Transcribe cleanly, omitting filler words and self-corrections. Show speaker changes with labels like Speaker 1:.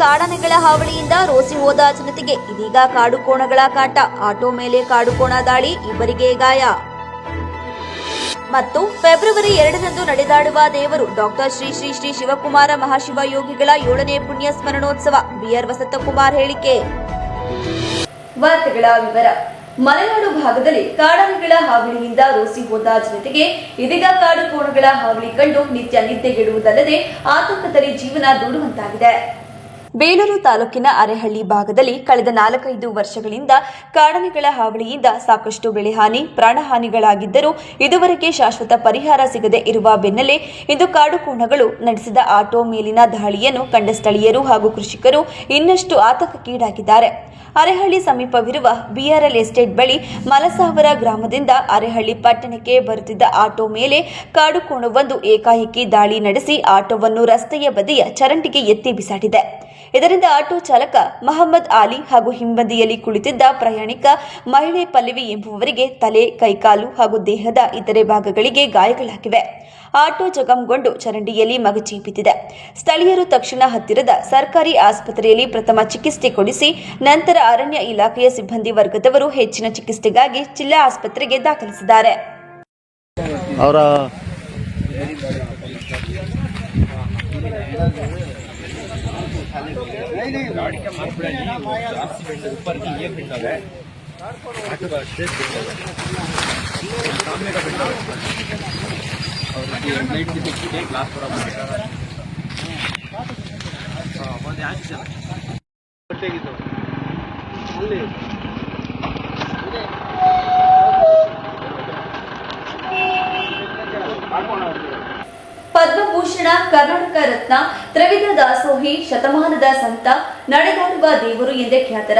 Speaker 1: ಕಾಡಾನೆಗಳ ಹಾವಳಿಯಿಂದ ರೋಸಿ ಹೋದ ಜನತೆಗೆ ಇದೀಗ ಕಾಡುಕೋಣಗಳ ಕಾಟ. ಆಟೋ ಮೇಲೆ ಕಾಡುಕೋಣ ದಾಳಿ, ಇಬ್ಬರಿಗೆ ಗಾಯ. ಮತ್ತು ಫೆಬ್ರವರಿ 2ರಂದು ನಡೆದಾಡುವ ದೇವರು ಡಾಕ್ಟರ್ ಶ್ರೀ ಶ್ರೀ ಶ್ರೀ ಶಿವಕುಮಾರ ಮಹಾಶಿವ ಯೋಗಿಗಳ 7ನೇ ಪುಣ್ಯ ಸ್ಮರಣೋತ್ಸವ. ಬಿಆರ್ ವಸಂತಕುಮಾರ್ ಹೇಳಿಕೆ. ವಾರ್ತೆಗಳ ವಿವರ. ಮಲೆನಾಡು ಭಾಗದಲ್ಲಿ ಕಾಡಾನೆಗಳ ಹಾವಳಿಯಿಂದ ರೋಸಿ ಹೋದ ಜನತೆಗೆ ಇದೀಗ ಕಾಡುಕೋಣಗಳ ಹಾವಳಿ ಕಂಡು ನಿತ್ಯ ನಿದ್ದೆಗೆಡುವುದಲ್ಲದೆ ಆತಂಕದಲ್ಲಿ ಜೀವನ ದೂಡುವಂತಾಗಿದೆ. ಬೇಲೂರು ತಾಲೂಕಿನ ಅರೆಹಳ್ಳಿ ಭಾಗದಲ್ಲಿ ಕಳೆದ 4-5 ವರ್ಷಗಳಿಂದ ಕಾಡಾನೆಗಳ ಹಾವಳಿಯಿಂದ ಸಾಕಷ್ಟು ಬೆಳೆಹಾನಿ, ಪ್ರಾಣಹಾನಿಗಳಾಗಿದ್ದರೂ ಇದುವರೆಗೆ ಶಾಶ್ವತ ಪರಿಹಾರ ಸಿಗದೆ ಇರುವ ಬೆನ್ನಲ್ಲೇ ಇಂದು ಕಾಡುಕೋಣಗಳು ನಡೆಸಿದ ಆಟೋ ಮೇಲಿನ ದಾಳಿಯನ್ನು ಕಂಡ ಸ್ಥಳೀಯರು ಹಾಗೂ ಕೃಷಿಕರು ಇನ್ನಷ್ಟು ಆತಂಕಕ್ಕೀಡಾಗಿದ್ದಾರೆ. ಅರೆಹಳ್ಳಿ ಸಮೀಪವಿರುವ ಬಿಆರ್ಎಲ್ ಎಸ್ಟೇಟ್ ಬಳಿ ಮಲಸಾವರ ಗ್ರಾಮದಿಂದ ಅರೆಹಳ್ಳಿ ಪಟ್ಟಣಕ್ಕೆ ಬರುತ್ತಿದ್ದ ಆಟೋ ಮೇಲೆ ಕಾಡುಕೋಣವೊಂದು ಏಕಾಏಕಿ ದಾಳಿ ನಡೆಸಿ ಆಟೋವನ್ನು ರಸ್ತೆಯ ಬದಿಯ ಚರಂಡಿಗೆ ಎತ್ತಿ ಬಿಸಾಡಿದೆ. ಇದರಿಂದ ಆಟೋ ಚಾಲಕ ಮಹಮ್ಮದ್ ಆಲಿ ಹಾಗೂ ಹಿಂಬದಿಯಲ್ಲಿ ಕುಳಿತಿದ್ದ ಪ್ರಯಾಣಿಕ ಮಹಿಳೆ ಪಲ್ಲವಿ ಎಂಬುವವರಿಗೆ ತಲೆ, ಕೈಕಾಲು ಹಾಗೂ ದೇಹದ ಇತರೆ ಭಾಗಗಳಿಗೆ ಗಾಯಗಳಾಗಿವೆ. ಆಟೋ ಜಖಂಗೊಂಡು ಚರಂಡಿಯಲ್ಲಿ ಮಗಚಿ ಬಿದ್ದಿದೆ. ಸ್ಥಳೀಯರು ತಕ್ಷಣ ಹತ್ತಿರದ ಸರ್ಕಾರಿ ಆಸ್ಪತ್ರೆಯಲ್ಲಿ ಪ್ರಥಮ ಚಿಕಿತ್ಸೆ ಕೊಡಿಸಿ ನಂತರ ಅರಣ್ಯ ಇಲಾಖೆಯ ಸಿಬ್ಬಂದಿ ವರ್ಗದವರು ಹೆಚ್ಚಿನ ಚಿಕಿತ್ಸೆಗಾಗಿ ಜಿಲ್ಲಾ ಆಸ್ಪತ್ರೆಗೆ ದಾಖಲಿಸಿದ್ದಾರೆ. ಪದ್ಮಭೂಷಣ, ಕರ್ನಾಟಕ ರತ್ನ, ತ್ರಿವಿಧ ದಾಸೋಹಿ, ಶತಮಾನದ ಸಂತ, ನಡೆದಾಡುವ ದೇವರು ಎಂದೇ ಖ್ಯಾತರ